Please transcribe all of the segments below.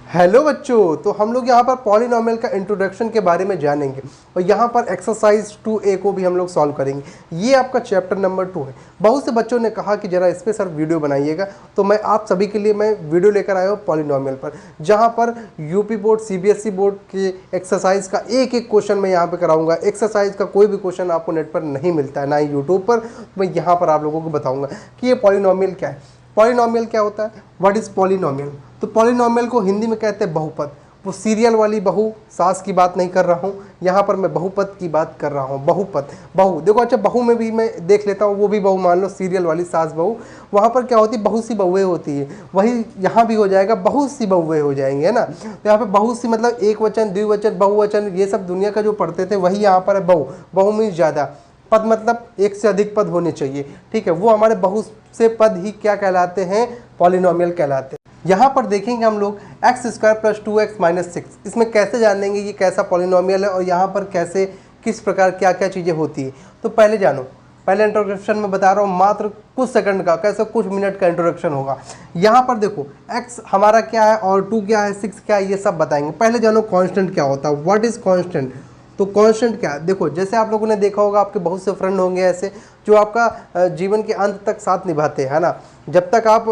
Hello बच्चों, तो हम लोग यहाँ पर पॉलिनॉमियल का इंट्रोडक्शन के बारे में जानेंगे और यहाँ पर एक्सरसाइज 2A को भी हम लोग सॉल्व करेंगे। ये आपका चैप्टर नंबर 2 है। बहुत से बच्चों ने कहा कि ज़रा इस पर सर वीडियो बनाइएगा, तो मैं आप सभी के लिए मैं वीडियो लेकर आया हूँ पॉलिनॉमियल पर, जहाँ पर यूपी बोर्ड CBSE बोर्ड के एक्सरसाइज का एक एक क्वेश्चन मैं यहाँ पर कराऊँगा। एक्सरसाइज का कोई भी क्वेश्चन आपको नेट पर नहीं मिलता है, ना ही यूट्यूब पर। मैं यहाँ पर आप लोगों को बताऊँगा कि ये पॉलिनॉमियल क्या है, पॉलिनॉमियल क्या होता है, व्हाट इज़ पॉलिनॉमियल। तो पॉलिनॉमियल को हिंदी में कहते हैं बहुपद। वो सीरियल वाली बहू सास की बात नहीं कर रहा हूँ, यहाँ पर मैं बहुपद की बात कर रहा हूँ। बहुपद, बहू देखो, अच्छा बहू में भी मैं देख लेता हूँ, वो भी बहू मान लो, सीरियल वाली सास बहू। वहाँ पर क्या होती है, बहुत सी बहुएँ होती है। वही यहाँ भी हो जाएगा, बहुत सी बहुएँ हो जाएंगे, है ना। तो यहाँ पर बहुत सी मतलब एक वचन, द्विवचन, बहुवचन, ये सब दुनिया का जो पढ़ते थे वही यहाँ पर है बहू। बहू मीन्स ज़्यादा, पद मतलब एक से अधिक पद होने चाहिए, ठीक है। वो हमारे बहुत से पद ही क्या कहलाते हैं, पॉलिनॉमियल कहलाते हैं। यहाँ पर देखेंगे हम लोग x² + 2x - 6, इसमें कैसे जानेंगे ये कैसा पॉलिनॉमियल है और यहाँ पर कैसे किस प्रकार क्या क्या चीज़ें होती है। तो पहले जानो, पहले इंट्रोडक्शन में बता रहा हूँ, मात्र कुछ सेकंड का, कैसे कुछ मिनट का इंट्रोडक्शन होगा। यहाँ पर देखो x हमारा क्या है और 2 क्या है, 6 क्या है, ये सब बताएंगे। पहले जानो कांस्टेंट क्या होता है, व्हाट इज़ कांस्टेंट। तो कांस्टेंट क्या है, देखो जैसे आप लोगों ने देखा होगा, आपके बहुत से फ्रेंड होंगे ऐसे जो आपका जीवन के अंत तक साथ निभाते हैं, है ना। जब तक आप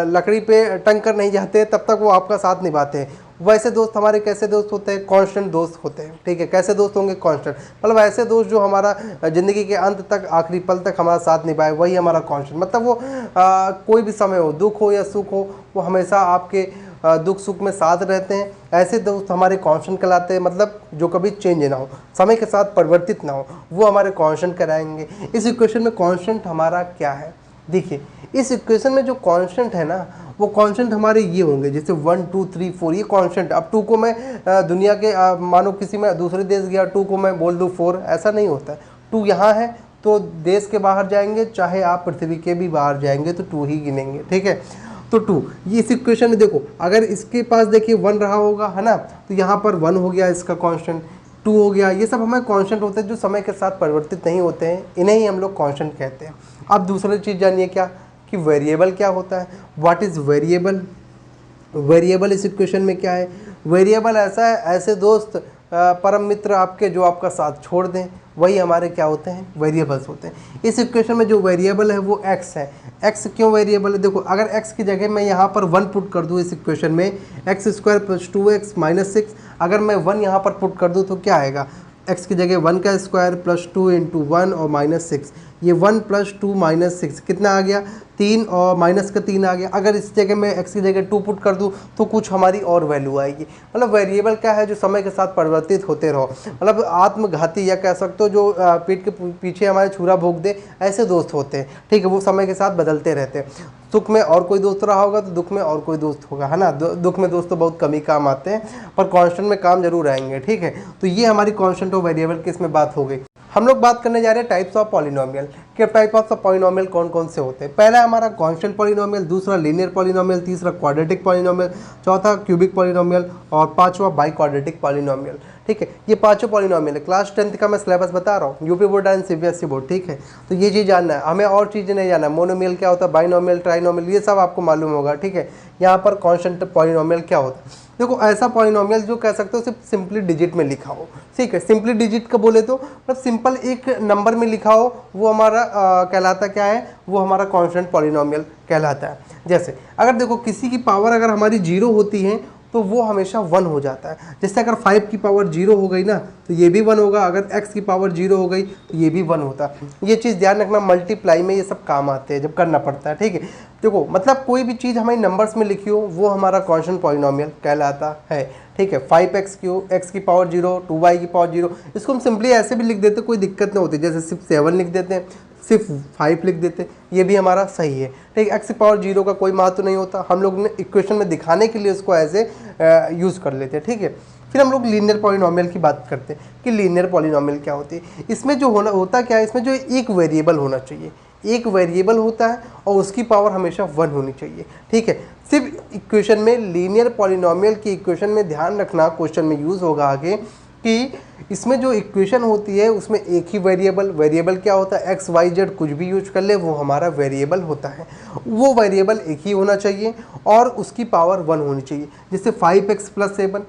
लकड़ी पे टंग कर नहीं जाते तब तक वो आपका साथ निभाते हैं। वैसे दोस्त हमारे कैसे दोस्त होते हैं, कांस्टेंट दोस्त होते हैं, ठीक है। कैसे दोस्त होंगे, कांस्टेंट, मतलब ऐसे दोस्त जो हमारा ज़िंदगी के अंत तक, आखिरी पल तक हमारा साथ निभाए, वही हमारा कांस्टेंट। मतलब वो कोई भी समय हो, दुख हो या सुख हो, वो हमेशा आपके दुख सुख में साथ रहते हैं। ऐसे दोस्त हमारे कांस्टेंट कहलाते हैं, मतलब जो कभी चेंज ना हो, समय के साथ परिवर्तित ना हो, वो हमारे कांस्टेंट कहलाएंगे। इस इक्वेशन में कांस्टेंट हमारा क्या है, देखिए इस इक्वेशन में जो कांस्टेंट है ना, वो कांस्टेंट हमारे ये होंगे, जैसे 1 2 3 4 ये कांस्टेंट। अब 2 को मैं दुनिया के मानो किसी में दूसरे देश गया, 2 को मैं बोल दूँ 4, ऐसा नहीं होता है। 2 यहाँ है तो देश के बाहर जाएंगे, चाहे आप पृथ्वी के भी बाहर जाएंगे तो 2 ही गिनेंगे, ठीक है। तो 2 ये इस इक्वेशन में देखो, अगर इसके पास देखिए 1 रहा होगा, है ना, तो यहाँ पर 1 हो गया इसका कांस्टेंट, 2 हो गया। ये सब हमें कांस्टेंट होते हैं जो समय के साथ परिवर्तित नहीं होते हैं, इन्हें ही हम लोग कांस्टेंट कहते हैं। अब दूसरी चीज़ जानिए क्या, कि वेरिएबल क्या होता है, व्हाट इज़ वेरिएबल। वेरिएबल इस इक्वेशन में क्या है, वेरिएबल ऐसा है, ऐसे दोस्त परम मित्र आपके जो आपका साथ छोड़ दें, वही हमारे क्या होते हैं, वेरिएबल्स होते हैं। इस इक्वेशन में जो वेरिएबल है वो x है। x क्यों वेरिएबल है, देखो अगर x की जगह मैं यहाँ पर 1 पुट कर दूँ इस इक्वेशन में, x² + 2x - 6, अगर मैं 1 यहाँ पर पुट कर दूँ तो क्या आएगा, x की जगह 1 का स्क्वायर + 2 × 1 और -6, ये 1 + 2 - 6 कितना आ गया, 3 और माइनस का 3 आ गया। अगर इस जगह मैं x की जगह 2 पुट कर दूं तो कुछ हमारी और वैल्यू आएगी। मतलब वेरिएबल क्या है, जो समय के साथ परिवर्तित होते रहो, मतलब आत्मघाती या कह सकते हो जो पीठ के पीछे हमारे छुरा भोंक दे, ऐसे दोस्त होते हैं, ठीक है। वो समय के साथ बदलते रहते हैं। सुख में और कोई दोस्त रहा होगा तो दुख में और कोई दोस्त होगा, है ना। दुख में दोस्त तो बहुत कम ही काम आते हैं, पर कांस्टेंट में काम जरूर आएंगे, ठीक है। तो ये हमारी कांस्टेंट और वेरिएबल की इसमें बात हो गई। हम लोग बात करने जा रहे हैं टाइप्स ऑफ पॉलिनॉमियल, कि टाइप ऑफ पॉलिनॉमियल कौन कौन से होते हैं। पहला हमारा कांस्टेंट पॉलिनॉमियल, दूसरा लीनियर पॉलिनॉमियल, तीसरा क्वाड्रेटिक पॉलिनॉमियल, चौथा क्यूबिक पॉलिनॉमियल और पांचवा बाई क्वाड्रेटिक पॉलिनॉमियल, ठीक है। ये पांचों पॉलिनॉमियल है। क्लास 10th का मैं सिलेबस बता रहा हूँ, UP board and CBSE board, ठीक है। तो ये चीज़ जानना है हमें, और चीज़ें नहीं जानना है। मोनोमियल क्या होता है, बाइनॉमियल, ट्राइनॉमियल, ये सब आपको मालूम होगा, ठीक है। यहाँ पर कांस्टेंट पॉलिनॉमियल क्या होता है, देखो ऐसा पॉलिनॉमियल जो कह सकते हो सिर्फ सिंपली डिजिट में लिखा हो, ठीक है। सिंपली डिजिट का बोले तो मतलब सिंपल एक नंबर में लिखा हो, वो हमारा कहलाता क्या है, वो हमारा कांस्टेंट पॉलिनॉमियल कहलाता है। जैसे अगर देखो किसी की पावर अगर हमारी 0 होती है तो वो हमेशा 1 हो जाता है। जैसे अगर 5 की पावर 0 हो गई ना तो ये भी 1 होगा, अगर x की पावर 0 हो गई तो ये भी 1 होता है। ये चीज़ ध्यान रखना, मल्टीप्लाई में ये सब काम आते हैं जब करना पड़ता है, ठीक है। देखो मतलब कोई भी चीज़ हमारी नंबर्स में लिखी हो वो हमारा कांस्टेंट पॉलिनॉमियल कहलाता है, ठीक है। 5x³ x की पावर 0, 2y की पावर 0, इसको हम सिंपली ऐसे भी लिख देते, कोई दिक्कत नहीं होती। जैसे सिर्फ 7 लिख देते हैं, सिर्फ 5 लिख देते, ये भी हमारा सही है, ठीक है। x की पावर 0 का कोई महत्व नहीं होता, हम लोग ने इक्वेशन में दिखाने के लिए उसको ऐसे यूज़ कर लेते हैं, ठीक है। फिर हम लोग लीनियर पॉलिनॉमियल की बात करते हैं कि लीनियर पॉलिनॉमियल क्या होती है। इसमें जो होता क्या है, इसमें जो एक वेरिएबल होना चाहिए, एक वेरिएबल होता है और उसकी पावर हमेशा 1 होनी चाहिए, ठीक है। सिर्फ इक्वेशन में, लीनियर पॉलिनॉमियल की इक्वेशन में ध्यान रखना, क्वेश्चन में यूज़ होगा आगे कि इसमें जो इक्वेशन होती है उसमें एक ही वेरिएबल क्या होता है, एक्स वाई जेड कुछ भी यूज कर ले वो हमारा वेरिएबल होता है, वो वेरिएबल एक ही होना चाहिए और उसकी पावर 1 होनी चाहिए। जैसे 5x + 7,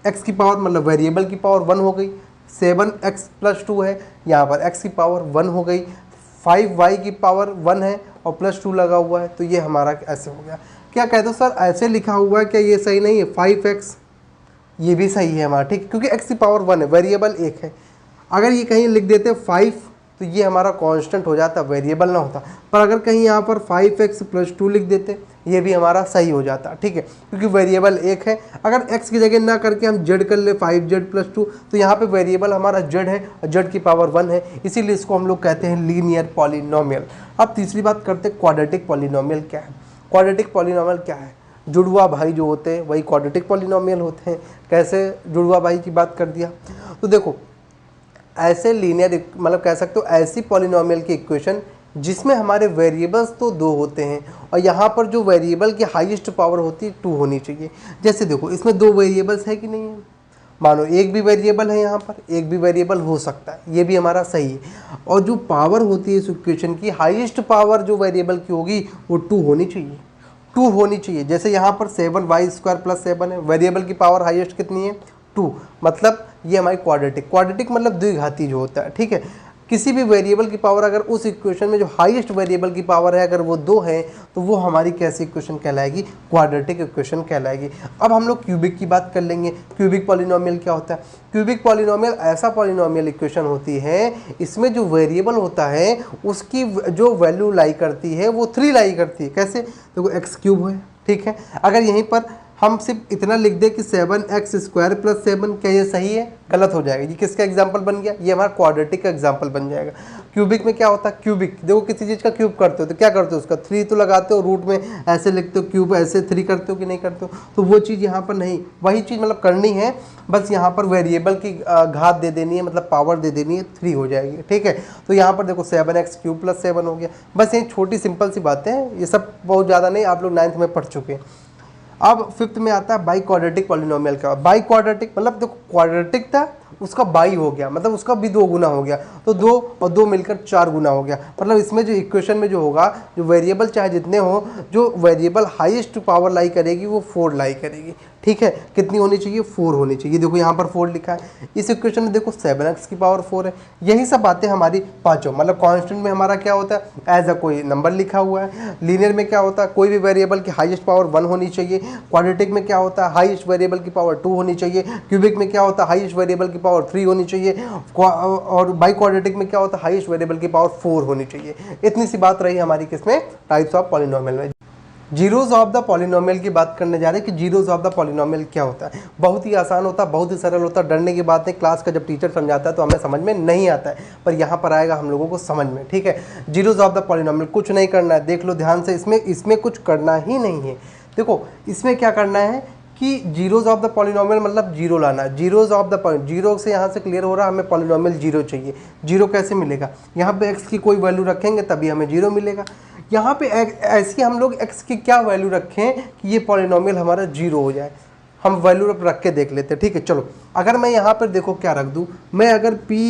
x की पावर मतलब वेरिएबल की पावर 1 हो गई, 7x + 2 है, यहाँ पर x की पावर 1 हो गई, 5y की पावर 1 है और +2 लगा हुआ है, तो ये हमारा ऐसे हो गया। क्या कहते हो सर ऐसे लिखा हुआ है क्या ये सही नहीं है, 5x ये भी सही है हमारा, ठीक, क्योंकि x की पावर 1 है, वेरिएबल एक है। अगर ये कहीं लिख देते 5 तो ये हमारा कांस्टेंट हो जाता, वेरिएबल ना होता, पर अगर कहीं यहाँ पर 5x + 2 लिख देते ये भी हमारा सही हो जाता, ठीक है, क्योंकि वेरिएबल एक है। अगर x की जगह ना करके हम z कर ले 5z + 2 तो यहाँ पे वेरिएबल हमारा z है और z की पावर 1 है, इसीलिए इसको हम लोग कहते हैं लीनियर पॉलिनोमियल। अब तीसरी बात करते हैं क्वाड्रेटिक पॉलिनोमियल क्या है। क्वाड्रेटिक पॉलिनोमियल क्या है, जुड़वा भाई जो होते हैं वही क्वाड्रेटिक पॉलिनोमियल होते हैं। कैसे जुड़वा भाई की बात कर दिया, तो देखो ऐसे लीनियर मतलब कह सकते हो ऐसी पॉलिनोमियल की इक्वेशन जिसमें हमारे वेरिएबल्स तो 2 होते हैं और यहाँ पर जो वेरिएबल की हाईएस्ट पावर होती है 2 होनी चाहिए। जैसे देखो इसमें 2 वेरिएबल्स है कि नहीं है, मानो एक भी वेरिएबल है, यहाँ पर एक भी वेरिएबल हो सकता है, ये भी हमारा सही है। और जो पावर होती है इस इक्वेशन की, हाईएस्ट पावर जो वेरिएबल की होगी वो 2 होनी चाहिए, 2 होनी चाहिए। जैसे यहाँ पर 7y² + 7 है, वेरिएबल की पावर हाईएस्ट कितनी है 2, मतलब ये हमारी क्वाड्रेटिक मतलब द्विघाती जो होता है, ठीक है। किसी भी वेरिएबल की पावर अगर उस इक्वेशन में जो हाईएस्ट वेरिएबल की पावर है अगर वो 2 है तो वो हमारी कैसी इक्वेशन कहलाएगी, क्वाड्रेटिक इक्वेशन कहलाएगी। अब हम लोग क्यूबिक की बात कर लेंगे। क्यूबिक पॉलिनोमियल क्या होता है, क्यूबिक पॉलिनोमियल ऐसा पॉलिनोमियल इक्वेशन होती है इसमें जो वेरिएबल होता है उसकी जो वैल्यू लाई करती है वो 3 लाई करती है। कैसे, देखो x³ है, ठीक है, अगर यहीं पर हम सिर्फ इतना लिख दें कि 7x² + 7, क्या ये सही है, गलत हो जाएगा। ये किसका एग्जाम्पल बन गया, ये हमारा क्वाड्रेटिक का एग्जाम्पल बन जाएगा। क्यूबिक में क्या होता है, क्यूबिक देखो किसी चीज़ का क्यूब करते हो तो क्या करते हो, उसका 3 तो लगाते हो, रूट में ऐसे लिखते हो, क्यूब ऐसे 3 करते हो कि नहीं करते हो, तो वो चीज़ यहाँ पर नहीं, वही चीज़ मतलब करनी है, बस यहाँ पर वेरिएबल की घात दे देनी है, मतलब पावर दे देनी है, 3 हो जाएगी, ठीक है। तो यहाँ पर देखो 7x³ + 7 हो गया। बस ये छोटी सिंपल सी बातें हैं, ये सब बहुत ज़्यादा नहीं, आप लोग 9th में पढ़ चुके हैं। अब 5th में आता है बाई क्वाड्रेटिक पॉलिनोमियल का। बाई क्वाड्रेटिक मतलब देखो क्वाड्रेटिक था उसका बाई हो गया, मतलब उसका भी 2 गुना हो गया, तो 2 और 2 मिलकर 4 गुना हो गया। मतलब इसमें जो इक्वेशन में जो होगा, जो वेरिएबल चाहे जितने हो, जो वेरिएबल हाईएस्ट पावर लाई करेगी वो 4 लाई करेगी, ठीक है। कितनी होनी चाहिए, 4 होनी चाहिए। देखो यहाँ पर 4 लिखा है, इस इक्वेशन में देखो 7x की पावर 4 है। यही सब बातें हमारी पांचों, मतलब कांस्टेंट में हमारा क्या होता है, एज अ कोई नंबर लिखा हुआ है। लीनियर में क्या होता है, कोई भी वेरिएबल की हाईएस्ट पावर 1 होनी चाहिए। क्वाड्रेटिक में क्या होता है, हाईएस्ट वेरिएबल की पावर 2 होनी चाहिए। क्यूबिक में क्या होता है, हाईएस्ट वेरिएबल की पावर 3 होनी चाहिए। और बाई क्वाड्रेटिक में क्या होता है, हाईएस्ट वेरिएबल की पावर 4 होनी चाहिए। इतनी सी बात रही हमारी किसमें, टाइप्स ऑफ पॉलिनोमियल में। जीरोज ऑफ द पॉलिनोमियल की बात करने जा रहे हैं कि जीरोज ऑफ द पॉलिनोमियल क्या होता है। बहुत ही आसान होता है, बहुत ही सरल होता है। डरने की बात है, क्लास का जब टीचर समझाता है तो हमें समझ में नहीं आता है, पर यहाँ पर आएगा हम लोगों को समझ में, ठीक है। जीरोज ऑफ द पॉलिनोमियल कुछ नहीं करना है, देख लो ध्यान से, इसमें कुछ करना ही नहीं है। देखो इसमें क्या करना है कि जीरोज ऑफ द पॉलिनोमियल मतलब जीरो लाना। जीरोज ऑफ द जीरो से यहाँ से क्लियर हो रहा है, हमें पॉलिनोमियल जीरो चाहिए। जीरो कैसे मिलेगा, यहाँ पे x की कोई वैल्यू रखेंगे तभी हमें जीरो मिलेगा। यहाँ पे ऐसी हम लोग x की क्या वैल्यू रखें कि ये पॉलिनोमियल हमारा जीरो हो जाए, हम वैल्यू रख के देख लेते हैं, ठीक है। चलो अगर मैं यहाँ पर देखो क्या रख दूँ, मैं अगर p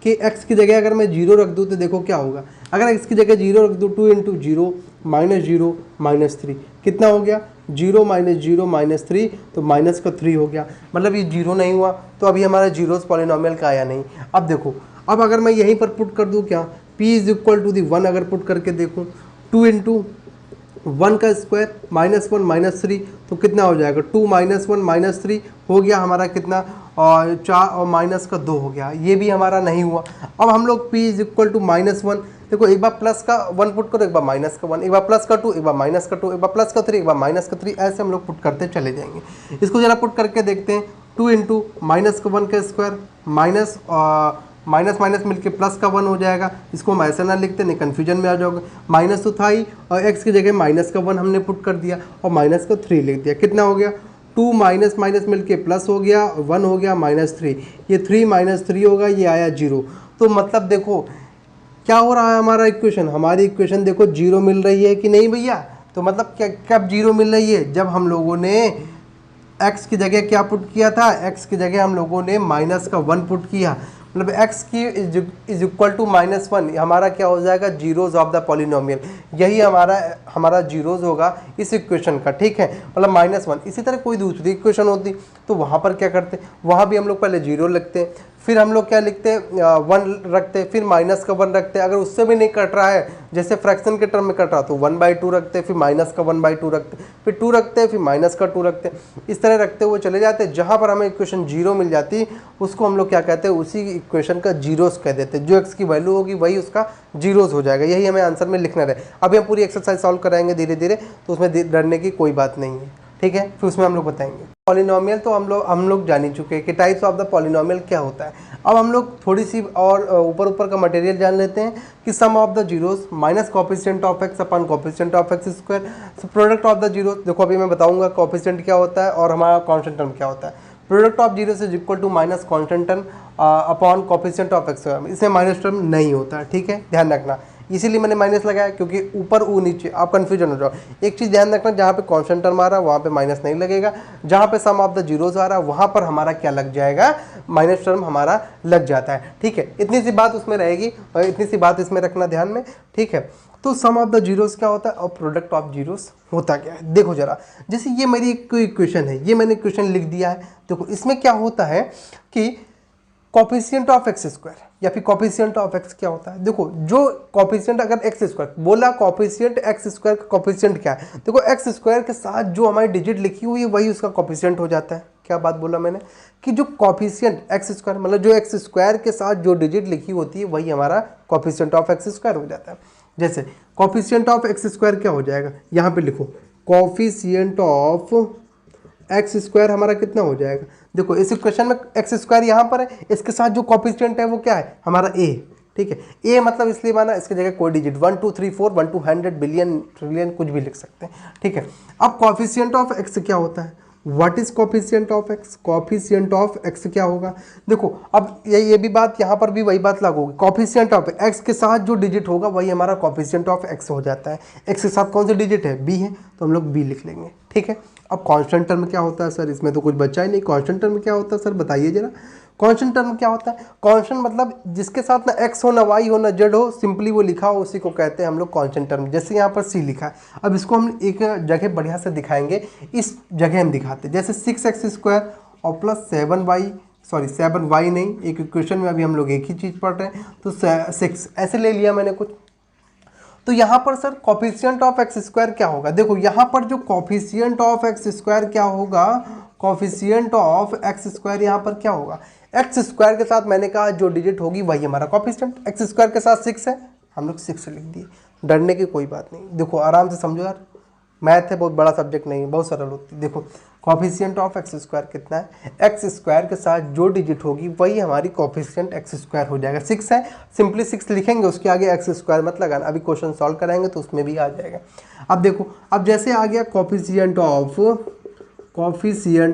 के x की जगह अगर मैं जीरो रख दूँ तो देखो क्या होगा। अगर x की जगह जीरो रख दूँ, 2 × 0 -0 -3 कितना हो गया, 0 -0 -3 तो -3 हो गया। मतलब ये जीरो नहीं हुआ, तो अभी हमारा जीरोस पॉलिनोमियल का आया नहीं। अब देखो, अब अगर मैं यहीं पर पुट कर दूँ क्या, p = 1 अगर पुट करके देखूँ, 2 × 1 का स्क्वायर -1 -3 तो कितना हो जाएगा, 2 -1 -3 हो गया हमारा कितना, और 4 और माइनस का 2 हो गया, ये भी हमारा नहीं हुआ। अब हम लोग p = -1, देखो एक बार प्लस का 1 पुट करो, एक बार माइनस का 1, एक बार प्लस का 2, एक बार माइनस का 2, एक बार प्लस का 3, एक बार माइनस का 3, ऐसे हम लोग पुट करते चले जाएंगे। इसको जरा पुट करके देखते हैं, 2 × -1 का स्क्वायर माइनस माइनस मिलके प्लस का 1 हो जाएगा। इसको हम ऐसे ना लिखते, नहीं कन्फ्यूजन में आ जाओगे। माइनस तो था ही, और x की जगह माइनस का 1 हमने पुट कर दिया और माइनस का 3 लिख दिया। कितना हो गया, 2 माइनस माइनस मिलके प्लस हो गया, 1 हो गया -3, ये 3 - 3 होगा, ये आया 0। तो मतलब देखो क्या हो रहा है हमारा इक्वेशन, हमारी इक्वेशन देखो जीरो मिल रही है कि नहीं भैया। तो मतलब क्या कब जीरो मिल रही है, जब हम लोगों ने एक्स की जगह क्या पुट किया था, एक्स की जगह हम लोगों ने माइनस का 1 पुट किया, मतलब x की इज इक्वल टू -1, हमारा क्या हो जाएगा, जीरोज ऑफ द पॉलिनोमियल, यही हमारा जीरोज होगा इस इक्वेशन का, ठीक है, मतलब -1। इसी तरह कोई दूसरी इक्वेशन होती तो वहाँ पर क्या करते, वहाँ भी हम लोग पहले जीरो लिखते, फिर हम लोग क्या लिखते, 1 रखते, फिर माइनस का 1 रखते, अगर उससे भी नहीं कट रहा है, जैसे फ्रैक्शन के टर्म में कट रहा तो 1/2 रखते, फिर माइनस का 1/2 रखते, फिर 2 रखते, फिर माइनस का 2 रखते, इस तरह रखते हुए चले जाते। जहाँ पर हमें इक्वेशन जीरो मिल जाती उसको हम लोग क्या कहते हैं, उसी इक्वेशन का जीरोस कह देते हैं, जो एक्स की वैल्यू होगी वही उसका जीरोस हो जाएगा। यही हमें आंसर में लिखना रहे। अभी हम पूरी एक्सरसाइज सॉल्व कराएंगे धीरे धीरे, तो उसमें डरने की कोई बात नहीं है, ठीक है, फिर उसमें हम लोग बताएंगे। पॉलिनोमियल तो हम लोग जान ही चुके हैं कि टाइप्स ऑफ द पॉलिनोमियल क्या होता है। अब हम लोग थोड़ी सी और ऊपर का मटेरियल जान लेते हैं कि sum of the zeros minus coefficient of x upon coefficient of x square, product of the zeros. देखो अभी मैं बताऊंगा कोफिशिएंट क्या होता है और हमारा कांस्टेंट टर्म क्या होता है। Product of zeros is equal to minus constant term upon coefficient of x, इसमें माइनस टर्म नहीं होता है, ठीक है, ध्यान रखना, इसीलिए मैंने माइनस लगाया, क्योंकि ऊपर ऊ नीचे आप कंफ्यूजन हो जाओ। एक चीज़ ध्यान रखना, जहाँ पे कांस्टेंट टर्म आ रहा है वहाँ पे माइनस नहीं लगेगा, जहाँ पे सम ऑफ द जीरोस आ रहा है वहाँ पर हमारा क्या लग जाएगा, माइनस टर्म हमारा लग जाता है, ठीक है, इतनी सी बात उसमें रहेगी और इतनी सी बात इसमें रखना ध्यान में, ठीक है। तो सम ऑफ द जीरोस क्या होता है और प्रोडक्ट ऑफ जीरोस होता क्या है, देखो जरा, जैसे ये मेरी एक इक्वेशन है, ये मैंने इक्वेशन लिख दिया है। देखो इसमें क्या होता है कि कोफिशिएंट ऑफ एक्स स्क्वायर या फिर कोफिशिएंट ऑफ एक्स क्या होता है, देखो जो कोफिशिएंट अगर एक्स स्क्वायर बोला, कोफिशिएंट एक्स स्क्वायर का कोफिशिएंट क्या है, देखो एक्स स्क्वायर के साथ जो हमारी डिजिट लिखी हुई है वही उसका कोफिशिएंट हो जाता है। क्या बात बोला मैंने कि जो कोफिशिएंट एक्स स्क्वायर मतलब जो एक्स स्क्वायर के साथ जो डिजिट लिखी होती है वही हमारा कोफिशिएंट ऑफ एक्स स्क्वायर हो जाता है। जैसे कोफिशिएंट ऑफ एक्स स्क्वायर क्या हो जाएगा, यहाँ पे लिखो कोफिशिएंट ऑफ एक्स स्क्वायर हमारा कितना हो जाएगा, देखो इस इक्वेशन में एक्स स्क्वायर यहाँ पर है, इसके साथ जो कोफिशिएंट है वो क्या है, हमारा ए, ठीक है, ए मतलब इसलिए माना इसकी जगह कोई डिजिट 1 2 3 4 1 2 100 बिलियन ट्रिलियन कुछ भी लिख सकते हैं, ठीक है। अब कोफिशिएंट ऑफ एक्स क्या होता है, what is coefficient of x, coefficient of x क्या होगा, देखो अब ये भी बात यहाँ पर भी वही बात लागू होगी, कोफिशिएंट ऑफ एक्स के साथ जो डिजिट होगा वही हमारा कोफिशिएंट ऑफ एक्स हो जाता है। एक्स के साथ कौन सी डिजिट है, बी है, तो हम लोग बी लिख लेंगे, ठीक है। अब कांस्टेंट टर्म क्या होता है सर, इसमें तो कुछ बचा ही नहीं, कांस्टेंट टर्म क्या होता है सर बताइए जरा, कांस्टेंट टर्म क्या होता है, कांस्टेंट मतलब जिसके साथ ना एक्स हो ना वाई हो ना जेड हो, सिंपली वो लिखा हो उसी को कहते हैं हम लोग कांस्टेंट टर्म। जैसे यहाँ पर सी लिखा है, अब इसको हम एक जगह बढ़िया से दिखाएंगे, इस जगह हम दिखाते हैं, जैसे 6x स्क्वायर और प्लस 7y नहीं, एक इक्वेशन में अभी हम लोग एक ही चीज़ पढ़ रहे हैं, तो 6 ऐसे ले लिया मैंने कुछ, तो यहाँ पर sir coefficient of x square क्या होगा, देखो यहाँ पर जो कोफिशिएंट ऑफ एक्स स्क्वायर क्या होगा, कोफिशिएंट ऑफ एक्स स्क्वायर यहाँ पर क्या होगा, एक्स स्क्वायर के साथ मैंने कहा जो डिजिट होगी वही हमारा कोफिशिएंट, एक्स स्क्वायर के साथ 6 है, हम लोग 6 लिख दिए, डरने की कोई बात नहीं, देखो आराम से समझो यार, मैथ है बहुत बड़ा सब्जेक्ट नहीं है, बहुत सरल होती है। देखो कोफिशिएंट ऑफ एक्स स्क्वायर कितना है, एक्स स्क्वायर के साथ जो डिजिट होगी वही हमारी कोफिशिएंट एक्स स्क्वायर हो जाएगा, 6 है, सिंपली 6 लिखेंगे, उसके आगे एक्स स्क्वायर मत लगाना, अभी क्वेश्चन सॉल्व कराएंगे तो उसमें भी आ जाएगा। अब देखो, अब जैसे आ गया कोफिशिएंट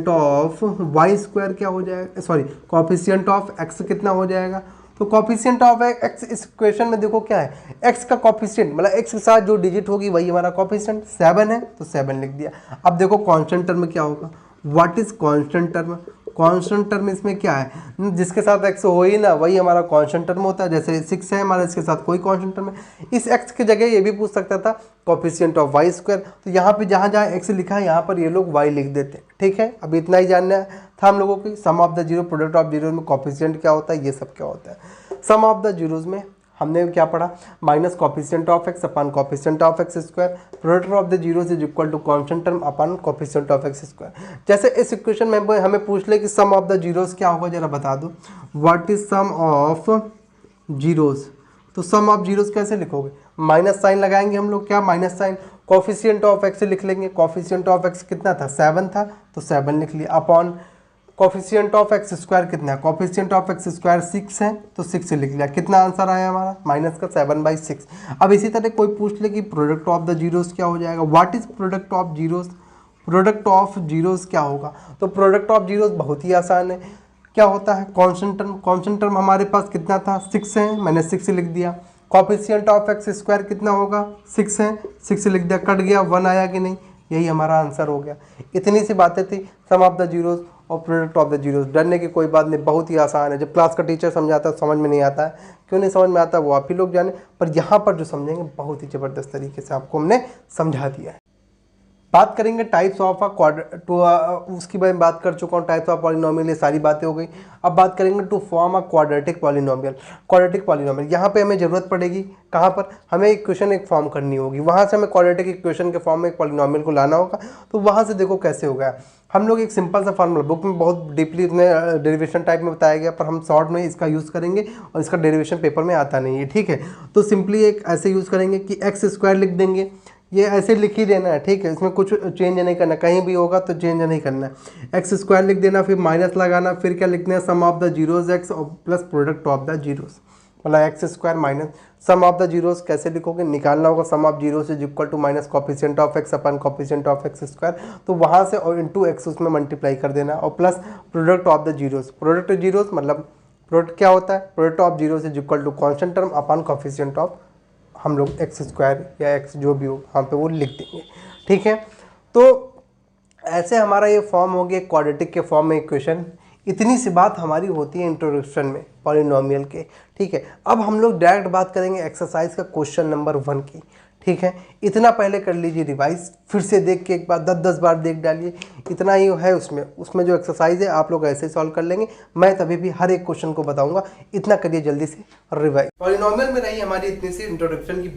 ऑफ वाई स्क्वायर क्या हो जाएगा, सॉरी कोफिशिएंट ऑफ एक्स कितना हो जाएगा, तो कोफिशिएंट ऑफ एक्स इस इक्वेशन में देखो क्या है, एक्स का कोफिशिएंट मतलब एक्स के साथ जो डिजिट होगी वही हमारा कोफिशिएंट, 7 है तो 7 लिख दिया। अब देखो कांस्टेंट टर्म क्या होगा, what is constant term, constant term इसमें क्या है, जिसके साथ एक्स हो ही ना वही हमारा कांस्टेंट टर्म होता है, जैसे 6 है हमारा, इसके साथ कोई कांस्टेंट टर्म है, इस एक्स की जगह ये भी पूछ सकता था कोफिशिएंट ऑफ वाई स्क्वायर, तो यहाँ पे जहाँ जहाँ एक्स लिखा है यहाँ पर ये लोग वाई लिख देते, ठीक है। अब इतना ही जानना था हम लोगों की, sum of the zero, product of zero में कोफिशिएंट क्या होता है, ये सब क्या होता है। सम ऑफ द जीरोज में हमने क्या पढ़ा, minus coefficient of x upon coefficient of x square, product of the zeros is equal to constant term upon coefficient of x square. जैसे इस इक्वेशन में हमें पूछ ले कि सम ऑफ द जीरोस क्या होगा, जरा बता दो, what is sum of zeros, तो सम ऑफ जीरोस कैसे लिखोगे, माइनस साइन लगाएंगे हम लोग, क्या minus sign, coefficient of x लिख लेंगे, कोफिशिएंट ऑफ एक्स कितना था 7 था तो 7 लिख लिया, upon coefficient of x square कितना है, कोफिशिएंट ऑफ एक्स स्क्वायर 6 है तो 6 लिख लिया, कितना आंसर आया हमारा माइनस का 7/6। अब इसी तरह कोई पूछ ले कि प्रोडक्ट ऑफ द जीरोस क्या हो जाएगा, what is product of zeros, product of zeros क्या होगा, तो प्रोडक्ट ऑफ जीरोस बहुत ही आसान है, क्या होता है कांस्टेंट टर्म, कांस्टेंट टर्म हमारे पास कितना था 6 है, मैंने 6 लिख दिया, कोफिशिएंट ऑफ एक्स स्क्वायर कितना होगा 6 है, 6 लिख दिया, कट गया 1 आया कि नहीं, यही हमारा आंसर हो गया। इतनी सी बातें थी, सम ऑफ द जीरोस और प्रोडक्ट ऑफ द जीरोस। डरने की कोई बात नहीं, बहुत ही आसान है। जब क्लास का टीचर समझाता है समझ में नहीं आता है, क्यों नहीं समझ में आता वो आप ही लोग जाने, पर यहाँ पर जो समझेंगे बहुत ही ज़बरदस्त तरीके से आपको हमने समझा दिया है। बात करेंगे टाइप्स ऑफ उसकी बारे में बात कर चुका हूँ, टाइप्स ऑफ पॉलिनोमियल, ये सारी बातें हो गई। अब बात करेंगे to form a quadratic polynomial. Quadratic polynomial यहाँ पे हमें ज़रूरत पड़ेगी, कहाँ पर हमें इक्वेशन एक फॉर्म करनी होगी, वहाँ से हमें क्वाड्रेटिक इक्वेशन के फॉर्म में एक पॉलिनोमियल को लाना होगा। तो वहाँ से देखो कैसे होगा। हम लोग एक सिंपल सा फार्मूला, बुक में बहुत डीपली इसमें डेरिवेशन टाइप में बताया गया, पर हम शॉर्ट में इसका यूज़ करेंगे और इसका डेरिवेशन पेपर में आता नहीं है, ठीक है। तो सिंपली एक ऐसे यूज़ करेंगे कि एक्स स्क्वायर लिख देंगे, ये ऐसे लिख ही देना है, ठीक है। इसमें कुछ चेंज नहीं करना, कहीं भी होगा तो चेंज नहीं करना है। एक्स स्क्वायर लिख देना, फिर माइनस लगाना, फिर क्या लिखना है, sum of the zeros x plus product of the zeros, मतलब x square minus sum of the zeros. कैसे लिखोगे, निकालना होगा sum of zeros is equal to minus coefficient of x upon coefficient of x square, तो वहाँ से और into x उसमें मल्टीप्लाई कर देना, और plus product of the zeros. Product zeros मतलब प्रोडक्ट क्या होता है, product of zeros is equal to constant term upon coefficient of, हम लोग एक्स स्क्वायर या एक्स जो भी हो वहाँ पे वो लिख देंगे, ठीक है। तो ऐसे हमारा ये फॉर्म हो गया क्वाड्रेटिक के फॉर्म में इक्वेशन। इतनी सी बात हमारी होती है इंट्रोडक्शन में पॉलिनोमियल के, ठीक है। अब हम लोग डायरेक्ट बात करेंगे एक्सरसाइज का क्वेश्चन नंबर 1 की, ठीक है। इतना पहले कर लीजिए रिवाइज, फिर से देख के एक बार 10-10 बार देख डालिए, इतना ही है उसमें जो एक्सरसाइज है आप लोग ऐसे सॉल्व कर लेंगे। मैं तभी भी हर एक क्वेश्चन को बताऊंगा, इतना करिए जल्दी से रिवाइज। पॉलिनोमियल में रही हमारी इतनी सी इंट्रोडक्शन की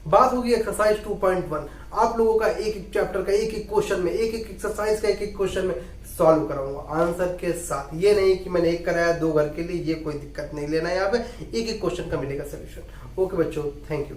बात होगी एक्सरसाइज 2.1। आप लोगों का एक एक चैप्टर का एक एक क्वेश्चन में, एक एक एक्सरसाइज का एक एक क्वेश्चन में सॉल्व कराऊंगा आंसर के साथ। ये नहीं कि मैंने एक कराया 2 घर के लिए, ये कोई दिक्कत नहीं लेना है, यहाँ पे एक एक क्वेश्चन का मिलेगा सोल्यूशन। ओके बच्चों, थैंक यू।